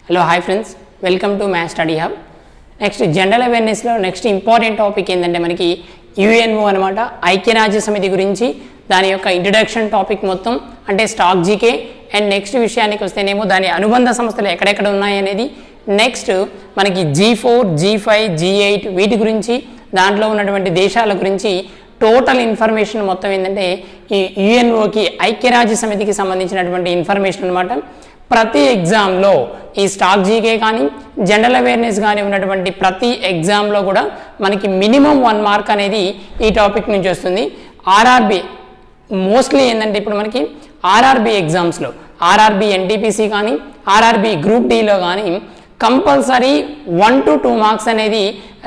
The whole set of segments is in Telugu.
Hello hi friends, welcome to maths study hub. Next general అవేర్నెస్లో నెక్స్ట్ ఇంపార్టెంట్ టాపిక్ ఏంటంటే మనకి యుఎన్ఓ అనమాట, ఐక్యరాజ్య సమితి గురించి దాని యొక్క ఇంట్రడక్షన్ టాపిక్ మొత్తం అంటే స్టాక్ జీకే. అండ్ నెక్స్ట్ విషయానికి వస్తేనేమో దాని అనుబంధ సంస్థలు ఎక్కడెక్కడ ఉన్నాయి అనేది, నెక్స్ట్ మనకి G4, G5, G8 వీటి గురించి, దాంట్లో ఉన్నటువంటి దేశాల గురించి టోటల్ ఇన్ఫర్మేషన్ మొత్తం ఏంటంటే ఈ యుఎన్ఓకి ఐక్యరాజ్య సమితికి సంబంధించినటువంటి ఇన్ఫర్మేషన్ అనమాట. ప్రతి ఎగ్జామ్లో ఈ స్టాక్ జీకే కానీ జనరల్ అవేర్నెస్ కానీ ఉన్నటువంటి ప్రతి ఎగ్జామ్లో కూడా మనకి మినిమం 1 మార్క్ అనేది ఈ టాపిక్ నుంచి వస్తుంది. ఆర్ఆర్బి మోస్ట్లీ ఏంటంటే ఇప్పుడు మనకి ఆర్ఆర్బి ఎగ్జామ్స్లో ఆర్ఆర్బి ఎన్టీపీసీ కానీ ఆర్ఆర్బి గ్రూప్ డీలో కానీ కంపల్సరీ 1 to 2 మార్క్స్ అనేది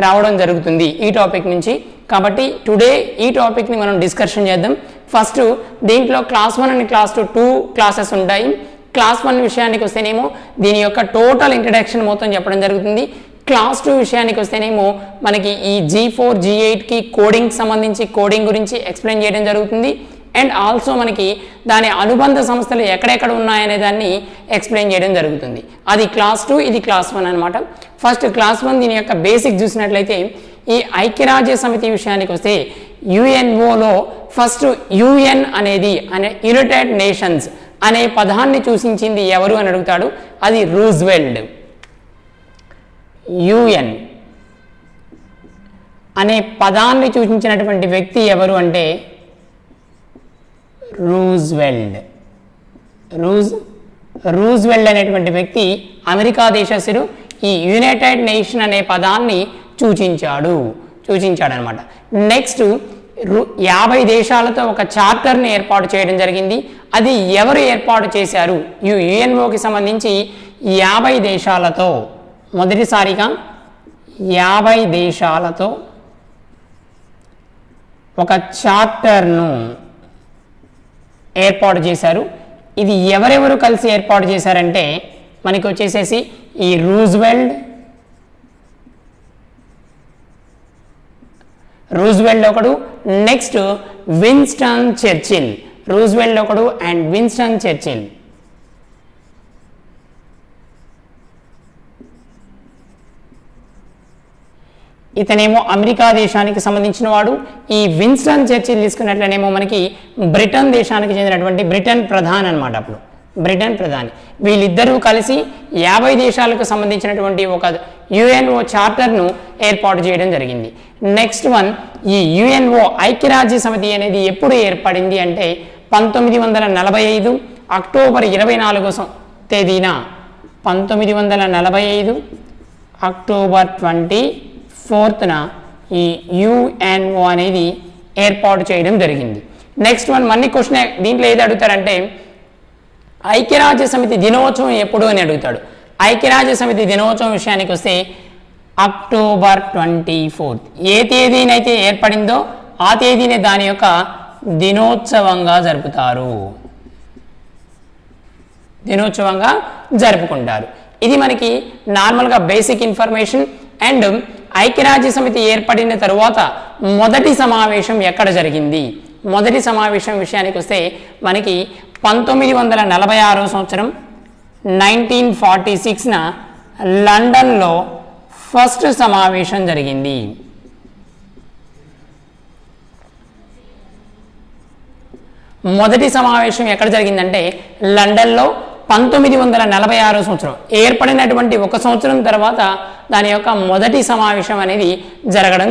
రావడం జరుగుతుంది ఈ టాపిక్ నుంచి. కాబట్టి టుడే ఈ టాపిక్ని మనం డిస్కషన్ చేద్దాం. ఫస్ట్ దీంట్లో క్లాస్ 1 అండ్ క్లాస్ 2 క్లాసెస్ ఉంటాయి. క్లాస్ 1 విషయానికి వస్తేనేమో దీని యొక్క టోటల్ ఇంట్రడక్షన్ మొత్తం చెప్పడం జరుగుతుంది. క్లాస్ 2 విషయానికి వస్తేనేమో మనకి ఈ G4, G8కి కోడింగ్ సంబంధించి కోడింగ్ గురించి ఎక్స్ప్లెయిన్ చేయడం జరుగుతుంది. అండ్ ఆల్సో మనకి దాని అనుబంధ సంస్థలు ఎక్కడెక్కడ ఉన్నాయనే దాన్ని ఎక్స్ప్లెయిన్ చేయడం జరుగుతుంది. అది క్లాస్ 2, ఇది క్లాస్ 1 అనమాట. ఫస్ట్ క్లాస్ 1 దీని యొక్క బేసిక్ చూసినట్లయితే ఈ ఐక్యరాజ్య సమితి విషయానికి వస్తే యుఎన్ఓలో ఫస్ట్ యుఎన్ అనేది యునైటెడ్ నేషన్స్ అనే పదాన్ని సూచించింది ఎవరు అని అడుగుతాడు. అది రూజ్వెల్ట్. యుఎన్ అనే పదాన్ని సూచించినటువంటి వ్యక్తి ఎవరు అంటే రూజ్వెల్ట్. రూజ్వెల్ట్ అనేటువంటి వ్యక్తి అమెరికా దేశస్థుడు. ఈ యునైటెడ్ నేషన్ అనే పదాన్ని సూచించాడు అనమాట. నెక్స్ట్ 50 దేశాలతో ఒక చార్టర్ని ఏర్పాటు చేయడం జరిగింది. అది ఎవరు ఏర్పాటు చేశారు? యుఎన్ఓకి సంబంధించి 50 దేశాలతో మొదటిసారిగా 50 దేశాలతో ఒక చార్టర్ను ఏర్పాటు చేశారు. ఇది ఎవరెవరు కలిసి ఏర్పాటు చేశారంటే మనకి వచ్చేసేసి ఈ రూజ్వెల్ట్ ఒకడు, నెక్స్ట్ విన్స్టన్ చర్చిల్. రూజ్వెల్ట్ ఒకడు అండ్ విన్స్టన్ చర్చిల్. ఇతనేమో అమెరికా దేశానికి సంబంధించిన వాడు. ఈ విన్స్టన్ చర్చిల్ తీసుకున్నట్లనేమో మనకి బ్రిటన్ దేశానికి చెందినటువంటి బ్రిటన్ ప్రధాని అనమాట. అప్పుడు బ్రిటన్ ప్రధాని. వీళ్ళిద్దరూ కలిసి 50 దేశాలకు సంబంధించినటువంటి ఒక యుఎన్ఓ చార్టర్ను ఏర్పాటు చేయడం జరిగింది. నెక్స్ట్ వన్, ఈ యుఎన్ఓ ఐక్యరాజ్య సమితి అనేది ఎప్పుడు ఏర్పడింది అంటే 1945 అక్టోబర్ 24 తేదీన 1945 అక్టోబర్ 24న ఈ యుఎన్ఓ అనేది ఏర్పాటు చేయడం జరిగింది. నెక్స్ట్ వన్, మళ్ళీ క్వశ్చన్ దీంట్లో ఏది అడుగుతారంటే ఐక్యరాజ్య సమితి దినోత్సవం ఎప్పుడు అని అడుగుతాడు. ఐక్యరాజ్య సమితి దినోత్సవం విషయానికి వస్తే అక్టోబర్ 24. ఏ తేదీనైతే ఏర్పడిందో ఆ తేదీనే దాని యొక్క దినోత్సవంగా జరుపుకుంటారు. ఇది మనకి నార్మల్గా బేసిక్ ఇన్ఫర్మేషన్. అండ్ ఐక్యరాజ్య సమితి ఏర్పడిన తరువాత మొదటి సమావేశం ఎక్కడ జరిగింది? మొదటి సమావేశం విషయానికి వస్తే మనకి 1946 సంవత్సరం 1946న లండన్లో ఫస్ట్ సమావేశం జరిగింది. మొదటి సమావేశం ఎక్కడ జరిగిందంటే లండన్లో 1946 సంవత్సరం. ఏర్పడినటువంటి 1 సంవత్సరం తర్వాత దాని యొక్క మొదటి సమావేశం అనేది జరగడం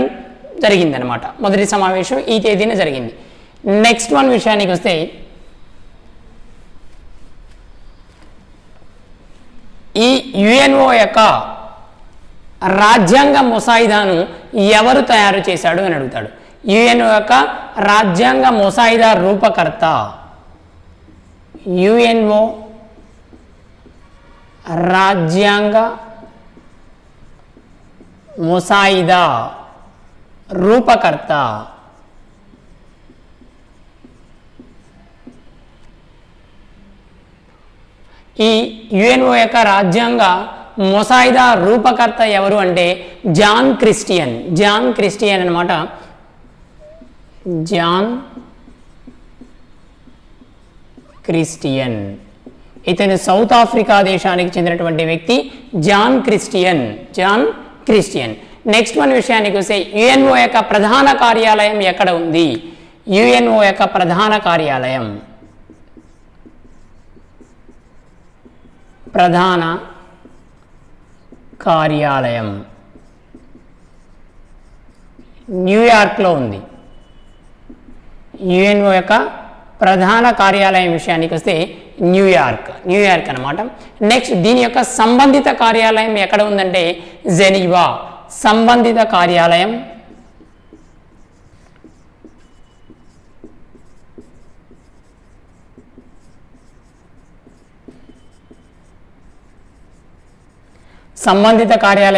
జరిగిందనమాట. మొదటి సమావేశం ఈ తేదీన జరిగింది. నెక్స్ట్ వన్ విషయానికి వస్తే ఈ యుఎన్ఓ యొక్క రాజ్యాంగ ముసాయిదాను ఎవరు తయారు చేశాడు అని అడుగుతాడు. యుఎన్ఓ యొక్క రాజ్యాంగ ముసాయిదా రూపకర్త, యుఎన్ఓ రాజ్యాంగ ముసాయిదా రూపకర్త ఈ యుఎన్ఓ యొక్క రాజ్యాంగ ముసాయిదా రూపకర్త ఎవరు అంటే జాన్ క్రిస్టియన్ అనమాట. Jan Christian. ఇతను సౌత్ ఆఫ్రికా దేశానికి చెందినటువంటి వ్యక్తి. John Christian. నెక్స్ట్ వన్ విషయానికి వస్తే యుఎన్ఓ యొక్క ప్రధాన కార్యాలయం ఎక్కడ ఉంది? యుఎన్ఓ యొక్క ప్రధాన కార్యాలయం న్యూయార్క్లో ఉంది. యుఎన్ఓ యొక్క ప్రధాన కార్యాలయం విషయానికి వస్తే న్యూయార్క్ అన్నమాట. నెక్స్ట్ దీని యొక్క సంబంధిత కార్యాలయం ఎక్కడ ఉందంటే జెనీవా. సంబంధిత కార్యాలయం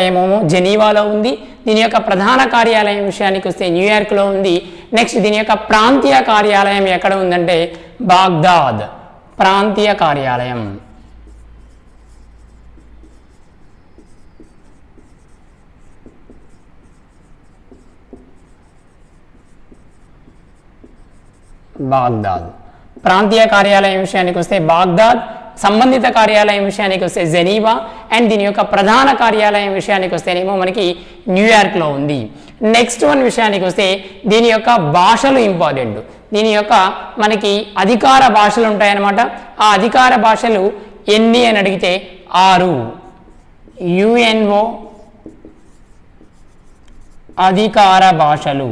ఏమో జెనీవాలో ఉంది. దీని యొక్క ప్రధాన కార్యాలయం విషయానికి వస్తే న్యూయార్క్లో ఉంది. నెక్స్ట్ దీని యొక్క ప్రాంతీయ కార్యాలయం ఎక్కడ ఉందంటే బాగ్దాద్. ప్రాంతీయ కార్యాలయం బాగ్దాద్. ప్రాంతీయ కార్యాలయం విషయానికి వస్తే బాగ్దాద్, సంబంధిత కార్యాలయం విషయానికి వస్తే జెనీవా, అండ్ దీని యొక్క ప్రధాన కార్యాలయం విషయానికి వస్తేనేమో మనకి న్యూయార్క్లో ఉంది. నెక్స్ట్ వన్ విషయానికి వస్తే దీని యొక్క భాషలు ఇంపార్టెంట్. దీని యొక్క మనకి అధికార భాషలు ఉంటాయన్నమాట. ఆ అధికార భాషలు ఎన్ని అని అడిగితే 6. యుఎన్ఓ అధికార భాషలు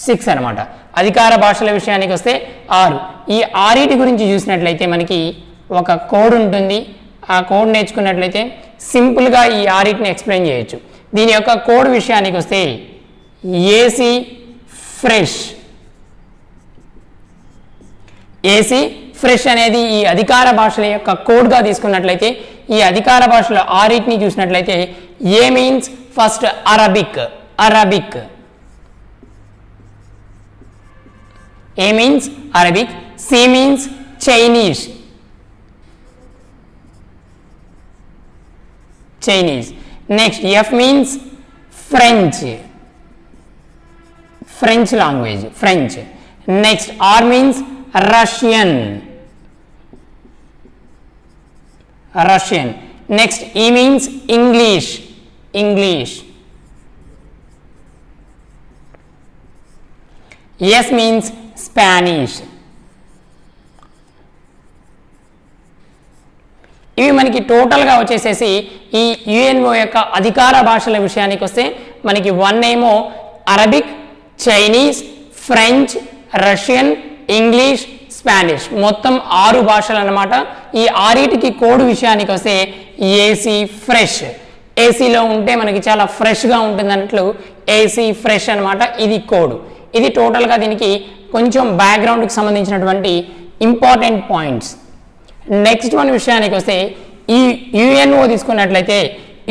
6 అనమాట. అధికార భాషల విషయానికి వస్తే 6. ఈ 6 గురించి చూసినట్లయితే మనకి ఒక కోడ్ ఉంటుంది. ఆ కోడ్ నేర్చుకున్నట్లయితే సింపుల్గా ఈ 6ని ఎక్స్ప్లెయిన్ చేయొచ్చు. దీని యొక్క కోడ్ విషయానికి వస్తే ఏసీ ఫ్రెష్ అనేది ఈ అధికార భాషల యొక్క కోడ్గా తీసుకున్నట్లయితే ఈ అధికార భాషల 6ని చూసినట్లయితే A means first Arabic. A means Arabic, C means Chinese. Next, F means French language, French. Next, R means Russian. Next, E means English. S means Spanish. ఇవి మనకి టోటల్గా వచ్చేసేసి ఈ యుఎన్ఓ యొక్క అధికార భాషల విషయానికి వస్తే మనకి 1 ఏమో Arabic, Chinese, French, Russian, English, Spanish, మొత్తం 6 భాషలు అన్నమాట. ఈ 6కి కోడ్ విషయానికి వస్తే ఏసీ ఫ్రెష్. ఏసీలో ఉంటే మనకి చాలా ఫ్రెష్గా ఉంటుంది అన్నట్లు ఏసీ ఫ్రెష్ అనమాట. ఇది కోడ్. ఇది టోటల్గా దీనికి కొంచెం బ్యాక్గ్రౌండ్కి సంబంధించినటువంటి ఇంపార్టెంట్ పాయింట్స్. నెక్స్ట్ వన్ విషయానికి వస్తే ఈ యుఎన్ఓ తీసుకున్నట్లయితే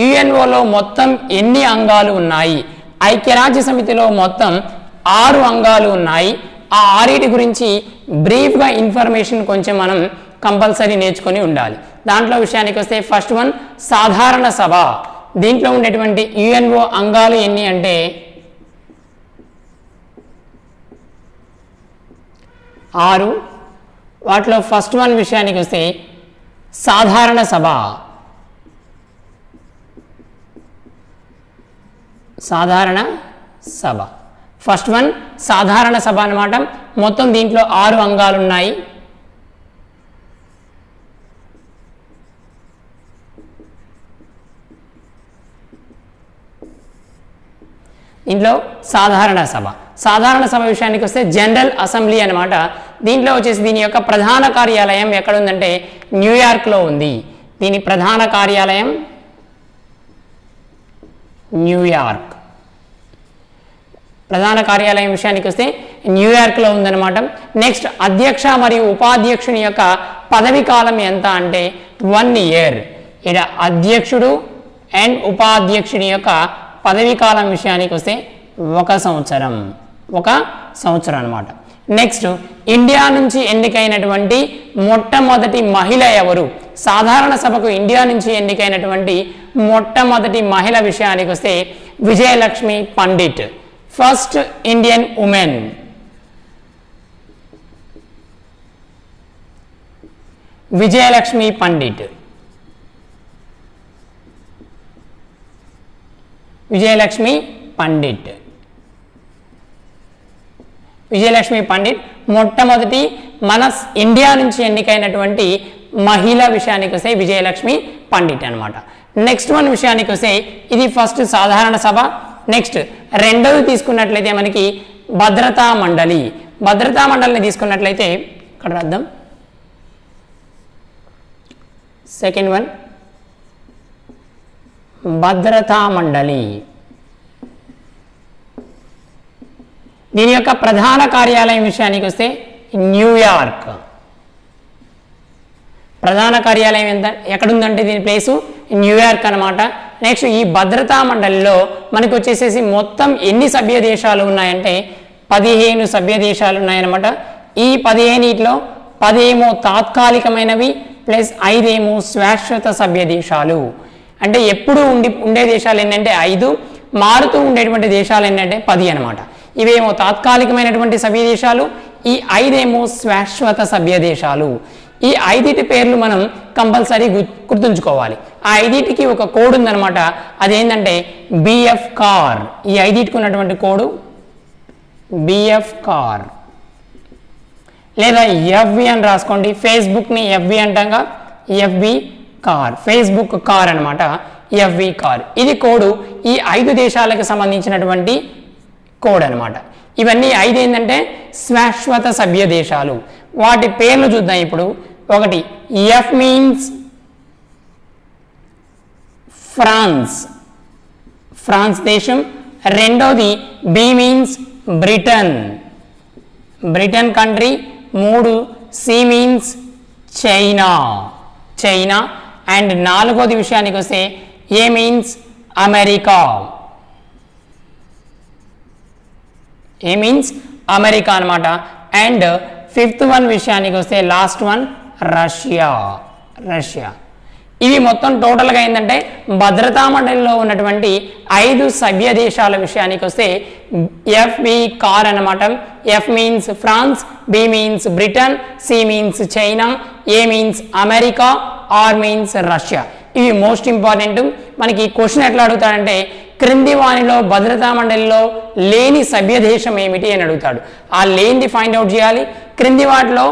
యుఎన్ఓలో మొత్తం ఎన్ని అంగాలు ఉన్నాయి? ఐక్యరాజ్య సమితిలో మొత్తం 6 అంగాలు ఉన్నాయి. ఆ 6 గురించి బ్రీఫ్గా ఇన్ఫర్మేషన్ కొంచెం మనం కంపల్సరీ నేర్చుకొని ఉండాలి. దాంట్లో విషయానికి వస్తే ఫస్ట్ వన్ సాధారణ సభ. దీంట్లో ఉండేటువంటి యుఎన్ఓ అంగాలు ఎన్ని అంటే 6. వాటిలో ఫస్ట్ వన్ విషయానికి వస్తే సాధారణ సభ. ఫస్ట్ వన్ సాధారణ సభ అన్నమాట. మొత్తం దీంట్లో 6 అంగాలు ఉన్నాయి. దీంట్లో సాధారణ సభ విషయానికి వస్తే జనరల్ అసెంబ్లీ అనమాట. దీంట్లో వచ్చేసి దీని యొక్క ప్రధాన కార్యాలయం ఎక్కడ ఉందంటే న్యూయార్క్లో ఉంది. దీని ప్రధాన కార్యాలయం న్యూయార్క్. ప్రధాన కార్యాలయం విషయానికి వస్తే న్యూయార్క్లో ఉందన్నమాట. నెక్స్ట్ అధ్యక్ష మరియు ఉపాధ్యక్షుని యొక్క పదవి కాలం ఎంత అంటే 1 year. ఇక్కడ అధ్యక్షుడు అండ్ ఉపాధ్యక్షుని యొక్క పదవీ కాలం విషయానికి వస్తే 1 సంవత్సరం అన్నమాట. నెక్స్ట్ ఇండియా నుంచి ఎన్నికైనటువంటి మొట్టమొదటి మహిళ ఎవరు? సాధారణ సభకు ఇండియా నుంచి ఎన్నికైనటువంటి మొట్టమొదటి మహిళ విషయానికి వస్తే Vijayalakshmi Pandit, first Indian women. Vijayalakshmi Pandit. Vijayalakshmi Pandit. Vijayalakshmi Pandit మొట్టమొదటి మన ఇండియా నుంచి ఎన్నికైనటువంటి మహిళ విషయానికి వస్తే విజయలక్ష్మి పండిట్ అనమాట. నెక్స్ట్ వన్ విషయానికి వస్తే ఇది ఫస్ట్ సాధారణ సభ. నెక్స్ట్ రెండవది తీసుకున్నట్లయితే మనకి భద్రతా మండలి. భద్రతా మండలిని తీసుకున్నట్లయితే ఇక్కడ రాద్దాం. సెకండ్ వన్ భద్రతా మండలి. దీని యొక్క ప్రధాన కార్యాలయం విషయానికి వస్తే న్యూయార్క్. ప్రధాన కార్యాలయం ఎక్కడుందంటే దీని ప్లేసు న్యూయార్క్ అనమాట. నెక్స్ట్ ఈ భద్రతా మండలిలో మనకు వచ్చేసేసి మొత్తం ఎన్ని సభ్య దేశాలు ఉన్నాయంటే 15 సభ్య దేశాలు ఉన్నాయన్నమాట. ఈ 15లో 10 తాత్కాలికమైనవి ప్లస్ 5 శాశ్వత సభ్య దేశాలు. అంటే ఎప్పుడు ఉండే దేశాలు ఏంటంటే 5, మారుతూ ఉండేటువంటి దేశాలు ఏంటంటే 10 అనమాట. ఇవేమో తాత్కాలికమైనటువంటి సభ్య దేశాలు, ఈ 5 శాశ్వత సభ్య దేశాలు. ఈ 5 పేర్లు మనం కంపల్సరీ గుర్తుంచుకోవాలి. ఆ 5కి ఒక కోడ్ ఉందన్నమాట. అదేంటంటే బిఎఫ్ కార్. ఈ 5కి ఉన్నటువంటి కోడు బిఎఫ్ కార్ లేదా ఎఫ్వి అని రాసుకోండి. ఫేస్బుక్ని ఎఫ్వి అంటాగా, ఎఫ్బి కార్, ఫేస్బుక్ కార్ అనమాట, ఎఫ్వి కార్. ఇది కోడు ఈ 5 దేశాలకు సంబంధించినటువంటి కోడ్ అనమాట. ఇవన్నీ 5 ఏంటంటే శాశ్వత సభ్య దేశాలు. వాటి పేర్లు చూద్దాం ఇప్పుడు. ఒకటి ఎఫ్ మీన్స్ ఫ్రాన్స్, ఫ్రాన్స్ దేశం. రెండోది B means Britain, Britain country. 3 C means China, China. And 4వది విషయానికి వస్తే A means America, A means America అనమాట. అండ్ 5th వన్ విషయానికి వస్తే లాస్ట్ వన్ రష్యా, రష్యా. ఇవి మొత్తం టోటల్గా ఏంటంటే భద్రతా మండలిలో ఉన్నటువంటి 5 సభ్య దేశాల విషయానికి వస్తే ఎఫ్బి కార్ అనమాట. F means France, B means Britain, C means China, A means America, R means Russia. ఇవి మోస్ట్ ఇంపార్టెంట్. మనకి క్వశ్చన్ ఎట్లా అడుగుతాడంటే క్రింది వానిలో భద్రతా మండలిలో లేని సభ్య దేశం ఏమిటి అని అడుగుతాడు. ఆ లేనిది ఫైండ్ అవుట్ చేయాలి. క్రింది వాటిలో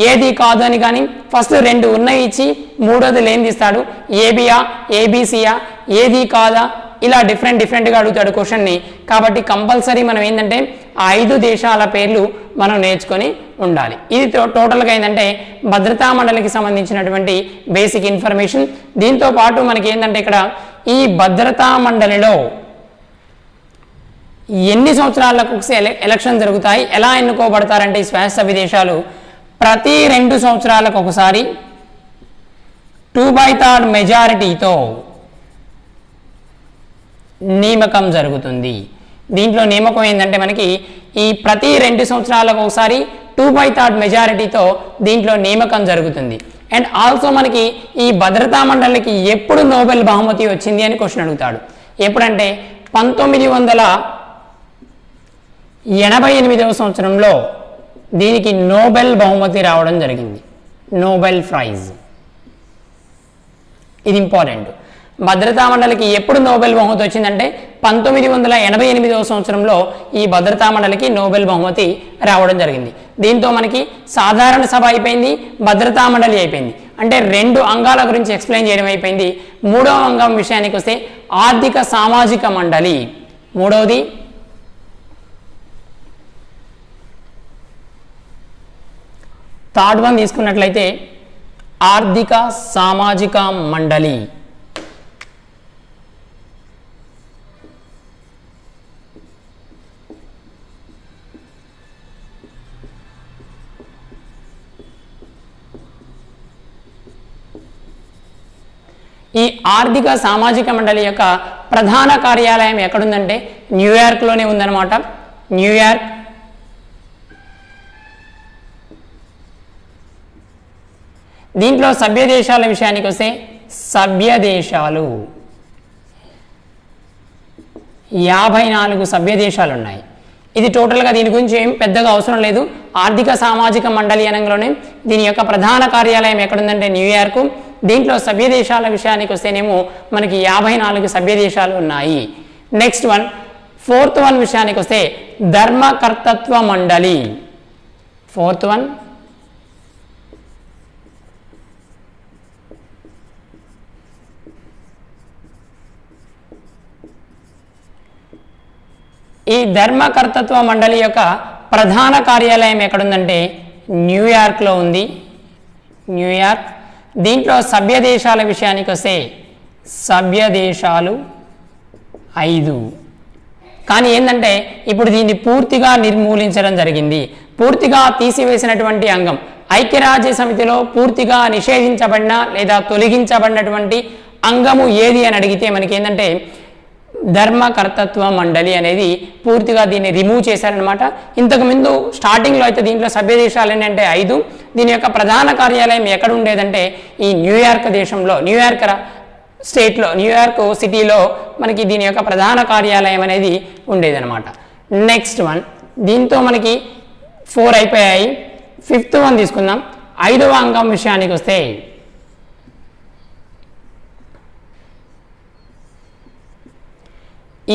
ఏది కాదు అని కానీ ఫస్ట్ 2 ఉన్నాయి ఇచ్చి 3వది లేనిది ఇస్తాడు. ఏబియా, ఏబిసియా, ఏది కాదా, ఇలా డిఫరెంట్గా అడుగుతాడు క్వశ్చన్ని. కాబట్టి కంపల్సరీ మనం ఏంటంటే ఆ 5 దేశాల పేర్లు మనం నేర్చుకొని ఉండాలి. ఇది టోటల్గా ఏంటంటే భద్రతా మండలికి సంబంధించినటువంటి బేసిక్ ఇన్ఫర్మేషన్. దీంతో పాటు మనకి ఏంటంటే ఇక్కడ ఈ భద్రతా మండలిలో ఎన్ని సంవత్సరాలకు ఎలక్షన్ జరుగుతాయి, ఎలా ఎన్నుకోబడతారంటే ఈ శాశ్వత సభ్య దేశాలు ప్రతి 2 సంవత్సరాలకు ఒకసారి 2/3 మెజారిటీతో నియామకం జరుగుతుంది. దీంట్లో నియామకం ఏంటంటే మనకి ఈ ప్రతి 2 సంవత్సరాలకు ఒకసారి 2/3 మెజారిటీతో దీంట్లో నియామకం జరుగుతుంది. అండ్ ఆల్సో మనకి ఈ భద్రతా మండలికి ఎప్పుడు నోబెల్ బహుమతి వచ్చింది అని క్వశ్చన్ అడుగుతాడు. ఎప్పుడంటే 1988వ సంవత్సరంలో దీనికి నోబెల్ బహుమతి రావడం జరిగింది, నోబెల్ ప్రైజ్. ఇది ఇంపార్టెంట్. భద్రతా మండలికి ఎప్పుడు నోబెల్ బహుమతి వచ్చిందంటే 1988వ సంవత్సరంలో ఈ భద్రతా మండలికి నోబెల్ బహుమతి రావడం జరిగింది. దీంతో మనకి సాధారణ సభ అయిపోయింది, భద్రతా మండలి అయిపోయింది. అంటే 2 అంగాల గురించి ఎక్స్ప్లెయిన్ చేయడం అయిపోయింది. 3వ అంగం విషయానికి వస్తే ఆర్థిక సామాజిక మండలి. 3వది థర్డ్ వన్ తీసుకున్నట్లయితే ఆర్థిక సామాజిక మండలి. ఈ ఆర్థిక సామాజిక మండలి యొక్క ప్రధాన కార్యాలయం ఎక్కడుందంటే న్యూయార్క్లోనే ఉందన్నమాట. న్యూయార్క్. దీంట్లో సభ్య దేశాల విషయానికి వస్తే సభ్య దేశాలు 54 సభ్య దేశాలు ఉన్నాయి. ఇది టోటల్గా దీని గురించి ఏం పెద్దగా అవసరం లేదు. ఆర్థిక సామాజిక మండలి అనగానే దీని యొక్క ప్రధాన కార్యాలయం ఎక్కడుందంటే న్యూయార్క్. దీంట్లో సభ్య దేశాల విషయానికి వస్తేనేమో మనకి 54 సభ్య దేశాలు ఉన్నాయి. నెక్స్ట్ వన్, ఫోర్త్ వన్ విషయానికి వస్తే ధర్మకర్తృత్వ మండలి. ఫోర్త్ వన్ ఈ ధర్మకర్తృత్వ మండలి యొక్క ప్రధాన కార్యాలయం ఎక్కడుందంటే న్యూయార్క్లో ఉంది. న్యూయార్క్. దీంట్లో సభ్య దేశాల విషయానికి వస్తే సభ్య దేశాలు 5. కానీ ఏంటంటే ఇప్పుడు దీన్ని పూర్తిగా నిర్మూలించడం జరిగింది. పూర్తిగా తీసివేసినటువంటి అంగం ఐక్యరాజ్య సమితిలో పూర్తిగా నిషేధించబడిన లేదా తొలగించబడినటువంటి అంగము ఏది అని అడిగితే మనకి ఏంటంటే ధర్మకర్తృత్వ మండలి అనేది పూర్తిగా దీన్ని రిమూవ్ చేశారనమాట. ఇంతకుముందు స్టార్టింగ్లో అయితే దీంట్లో సభ్య దేశాలు ఏంటంటే 5. దీని యొక్క ప్రధాన కార్యాలయం ఎక్కడ ఉండేదంటే ఈ న్యూయార్క్ దేశంలో, న్యూయార్క్ స్టేట్లో, న్యూయార్క్ సిటీలో మనకి దీని యొక్క ప్రధాన కార్యాలయం అనేది ఉండేదన్నమాట. నెక్స్ట్ వన్, దీంతో మనకి 4 అయిపోయాయి. 5th వన్ తీసుకుందాం. 5వ అంగం విషయానికి వస్తే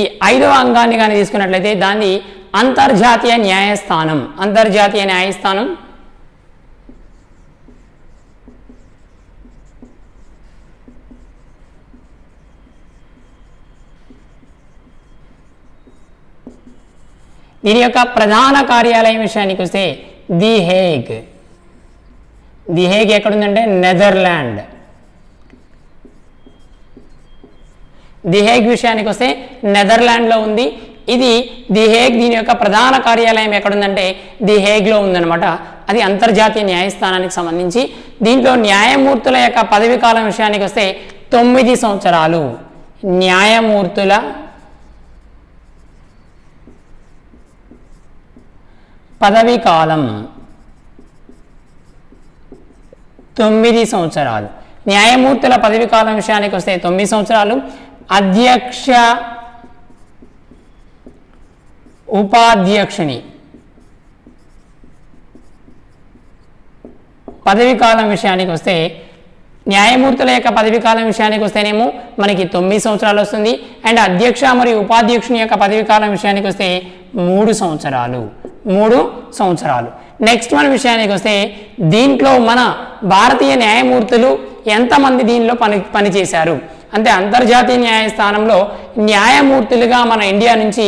ఈ 5వ అంగాన్ని కానీ తీసుకున్నట్లయితే దాన్ని అంతర్జాతీయ న్యాయస్థానం. అంతర్జాతీయ న్యాయస్థానం. దీని యొక్క ప్రధాన కార్యాలయం విషయానికి వస్తే ది హేగ్. ది హేగ్ ఎక్కడుందంటే నెదర్లాండ్. ది హేగ్ విషయానికి వస్తే నెదర్లాండ్లో ఉంది. ఇది ది హేగ్. దీని యొక్క ప్రధాన కార్యాలయం ఎక్కడుందంటే ది హేగ్లో ఉందన్నమాట. అది అంతర్జాతీయ న్యాయస్థానానికి సంబంధించి. దీంట్లో న్యాయమూర్తుల యొక్క పదవీ కాలం విషయానికి వస్తే 9 సంవత్సరాలు. న్యాయమూర్తుల పదవీ కాలం 9 సంవత్సరాలు. న్యాయమూర్తుల పదవీ కాలం విషయానికి వస్తే 9 సంవత్సరాలు. అధ్యక్ష ఉపాధ్యక్షుని పదవీ కాలం విషయానికి వస్తే న్యాయమూర్తుల యొక్క పదవీ కాలం విషయానికి వస్తేనేమో మనకి 9 సంవత్సరాలు వస్తుంది. అండ్ అధ్యక్ష మరియు ఉపాధ్యక్షుని యొక్క పదవీ కాలం విషయానికి వస్తే 3 సంవత్సరాలు. 3 సంవత్సరాలు. నెక్స్ట్ మన విషయానికి వస్తే దీంట్లో మన భారతీయ న్యాయమూర్తులు ఎంతమంది దీనిలో పనిచేశారు అంటే అంతర్జాతీయ న్యాయస్థానంలో న్యాయమూర్తులుగా మన ఇండియా నుంచి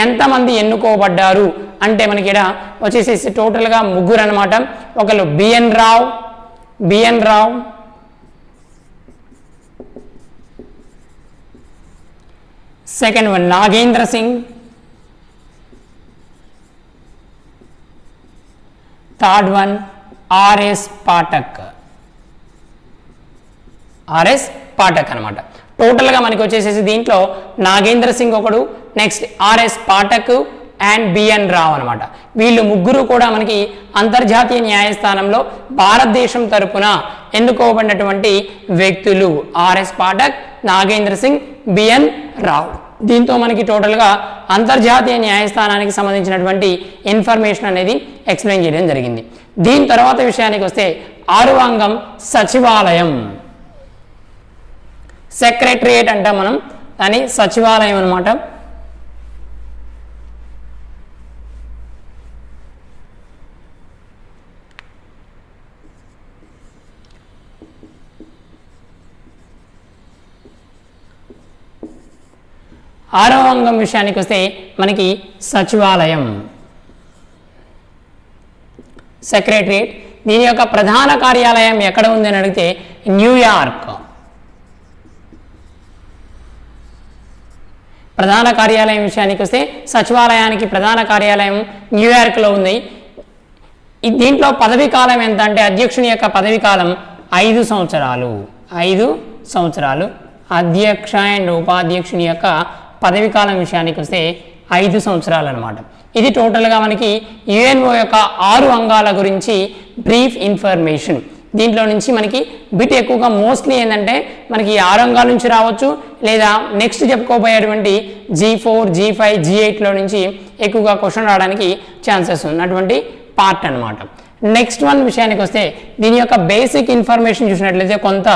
ఎంతమంది ఎన్నుకోబడ్డారు అంటే మనకి ఇక్కడ వచ్చేసేసి టోటల్గా 3 అనమాట. ఒకరు B N Rao, second one Nagendra Singh, third one R S Pathak. అనమాట. టోటల్గా మనకి వచ్చేసేసి దీంట్లో నాగేంద్ర సింగ్ ఒకడు, next R S Pathak and B N Rao అనమాట. వీళ్ళు 3 కూడా మనకి అంతర్జాతీయ న్యాయస్థానంలో భారతదేశం తరపున ఎన్నుకోబడినటువంటి వ్యక్తులు. R S Pathak, Nagendra Singh, B N Rao. దీంతో మనకి టోటల్గా అంతర్జాతీయ న్యాయస్థానానికి సంబంధించినటువంటి ఇన్ఫర్మేషన్ అనేది ఎక్స్ప్లెయిన్ చేయడం జరిగింది. దీని తర్వాత విషయానికి వస్తే 6వ అంగం సచివాలయం. సెక్రటరియేట్ అంటాం మనం దాని, సచివాలయం అనమాట. ఆరవ అంగం విషయానికి వస్తే మనకి సచివాలయం, సెక్రటరియేట్. దీని యొక్క ప్రధాన కార్యాలయం ఎక్కడ ఉంది అని అడిగితే న్యూయార్క్. ప్రధాన కార్యాలయం విషయానికి వస్తే సచివాలయానికి ప్రధాన కార్యాలయం న్యూయార్క్లో ఉంది. దీంట్లో పదవీ కాలం ఎంత అంటే అధ్యక్షుని యొక్క పదవీ కాలం 5 సంవత్సరాలు. 5 సంవత్సరాలు. అధ్యక్ష అండ్ ఉపాధ్యక్షుని యొక్క పదవీ కాలం విషయానికి వస్తే 5 సంవత్సరాలు అనమాట. ఇది టోటల్గా మనకి యుఎన్ఓ యొక్క 6 అంగాల గురించి బ్రీఫ్ ఇన్ఫర్మేషన్. దీంట్లో నుంచి మనకి బిట్ ఎక్కువగా మోస్ట్లీ ఏంటంటే మనకి ఆరంగాల నుంచి రావచ్చు, లేదా నెక్స్ట్ చెప్పుకోబోయేటువంటి G4, G5, G8లో నుంచి ఎక్కువగా క్వశ్చన్ రావడానికి ఛాన్సెస్ ఉన్నటువంటి పార్ట్ అనమాట. నెక్స్ట్ వన్ విషయానికి వస్తే దీని యొక్క బేసిక్ ఇన్ఫర్మేషన్ చూసినట్లయితే కొంత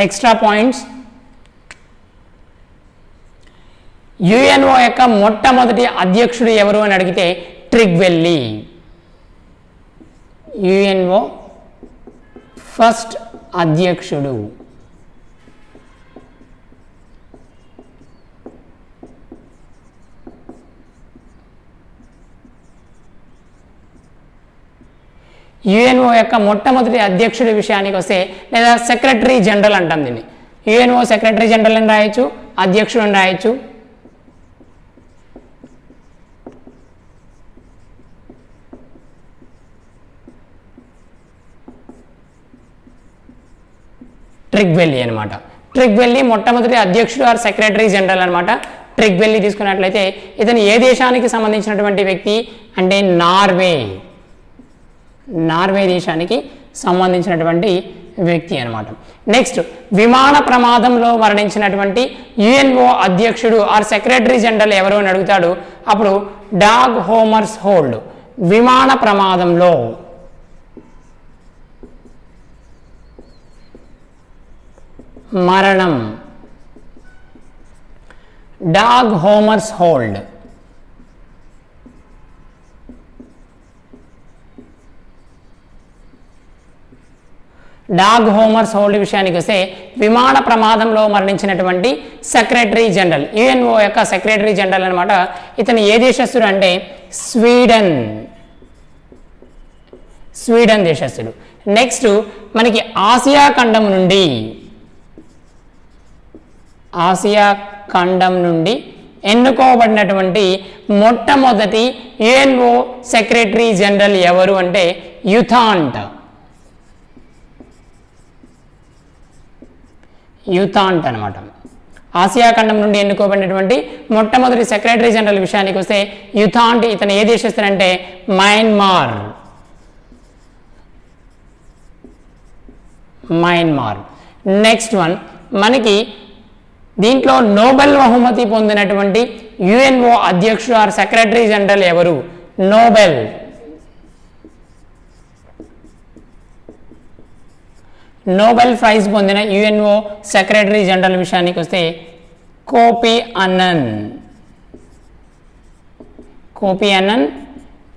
ఎక్స్ట్రా పాయింట్స్. యుఎన్ఓ యొక్క మొట్టమొదటి అధ్యక్షుడు ఎవరు అని అడిగితే ట్రిగ్వెల్లీ. యుఎన్ఓ ఫస్ట్ అధ్యక్షుడు. యుఎన్ఓ యొక్క మొట్టమొదటి అధ్యక్షుడి విషయానికి వస్తే లేదా సెక్రటరీ జనరల్ అంటాం దీన్ని. యుఎన్ఓ సెక్రటరీ జనరల్ అని రాయొచ్చు, అధ్యక్షుడు అని రాయొచ్చు. ట్రిగ్వెల్లీ అనమాట. ట్రిగ్వెల్లీ మొట్టమొదటి అధ్యక్షుడు ఆర్ సెక్రటరీ జనరల్ అనమాట. ట్రిగ్వెల్లీ తీసుకున్నట్లయితే ఇతను ఏ దేశానికి సంబంధించినటువంటి వ్యక్తి అంటే నార్వే దేశానికి సంబంధించినటువంటి వ్యక్తి అనమాట. నెక్స్ట్, విమాన ప్రమాదంలో మరణించినటువంటి యుఎన్ఓ అధ్యక్షుడు ఆర్ సెక్రటరీ జనరల్ ఎవరు అని అడుగుతాడు. అప్పుడు డాగ్ హోమర్స్ హోల్డ్. విమాన ప్రమాదంలో మరణం, డాగ్ హోమర్స్ హోల్డ్. డాగ్ హోమర్స్ హోల్డ్ విషయానికి వస్తే విమాన ప్రమాదంలో మరణించినటువంటి సెక్రటరీ జనరల్, యుఎన్ఓ యొక్క సెక్రటరీ జనరల్ అనమాట. ఇతను ఏ దేశస్థుడు అంటే స్వీడన్ దేశస్థుడు. నెక్స్ట్, మనకి ఆసియా ఖండం నుండి ఎన్నుకోబడినటువంటి మొట్టమొదటి యుఎన్ఓ సెక్రటరీ జనరల్ ఎవరు అంటే యుథాంట్ అనమాట. ఆసియా ఖండం నుండి ఎన్నుకోబడినటువంటి మొట్టమొదటి సెక్రటరీ జనరల్ విషయానికి వస్తే యుథాంట్. ఇతను ఏ దేశస్థుడంటే మయన్మార్. నెక్స్ట్ వన్, మనకి దీంట్లో నోబెల్ బహుమతి పొందినటువంటి యుఎన్ఓ అధ్యక్షుడు ఆర్ సెక్రటరీ జనరల్ ఎవరు? నోబెల్ ప్రైజ్ పొందిన యుఎన్ఓ సెక్రటరీ జనరల్ విషయానికి వస్తే కోఫీ అన్నన్.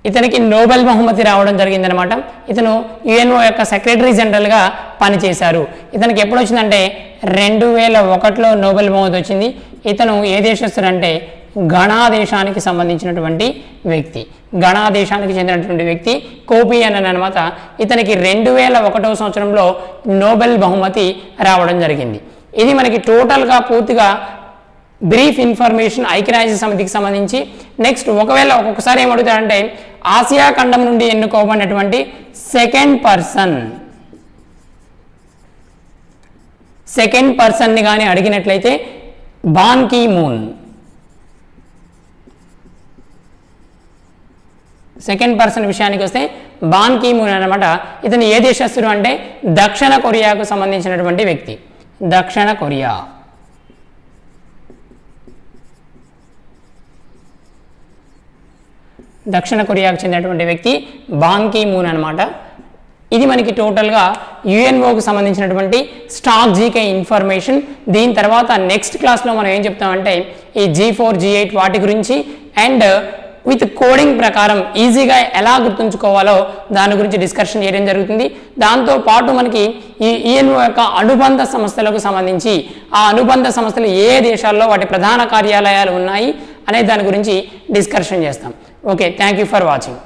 ఇతనికి నోబెల్ బహుమతి రావడం జరిగిందనమాట. ఇతను యుఎన్ఓ యొక్క సెక్రటరీ జనరల్గా పనిచేశారు. ఇతనికి ఎప్పుడు వచ్చిందంటే 2001లో నోబెల్ బహుమతి వచ్చింది. ఇతను ఏ దేశస్థుడంటే ఘనా దేశానికి సంబంధించినటువంటి వ్యక్తి, ఘనా దేశానికి చెందినటువంటి వ్యక్తి కోఫీ అన్నన్ అనమాట. ఇతనికి 2001వ సంవత్సరంలో నోబెల్ బహుమతి రావడం జరిగింది. ఇది మనకి టోటల్గా పూర్తిగా బ్రీఫ్ ఇన్ఫర్మేషన్ ఐక్యరాజ్య సమితికి సంబంధించి. నెక్స్ట్, ఒకవేళ ఒక్కొక్కసారి ఏమడుగుతాడంటే ఆసియా ఖండం నుండి ఎన్నుకోబడినటువంటి సెకండ్ పర్సన్ని కానీ అడిగినట్లయితే Ban Ki Moon. Second person విషయానికి వస్తే బాన్ కీ మూన్ అనమాట. ఇతను ఏ దేశస్థుడు అంటే దక్షిణ కొరియాకు సంబంధించినటువంటి వ్యక్తి, దక్షిణ కొరియాకు చెందినటువంటి వ్యక్తి బాన్ కీ మూన్ అనమాట. ఇది మనకి టోటల్గా యుఎన్ఓకి సంబంధించినటువంటి స్టాక్ జీకే ఇన్ఫర్మేషన్. దీని తర్వాత నెక్స్ట్ క్లాస్లో మనం ఏం చెప్తామంటే ఈ G4, G8 వాటి గురించి అండ్ విత్ కోడింగ్ ప్రకారం ఈజీగా ఎలా గుర్తుంచుకోవాలో దాని గురించి డిస్కషన్ చేయడం జరుగుతుంది. దాంతోపాటు మనకి ఈ యుఎన్ఓ యొక్క అనుబంధ సంస్థలకు సంబంధించి ఆ అనుబంధ సంస్థలు ఏ దేశాల్లో వాటి ప్రధాన కార్యాలయాలు ఉన్నాయి అనే దాని గురించి డిస్కషన్ చేస్తాం. Okay, thank you for watching.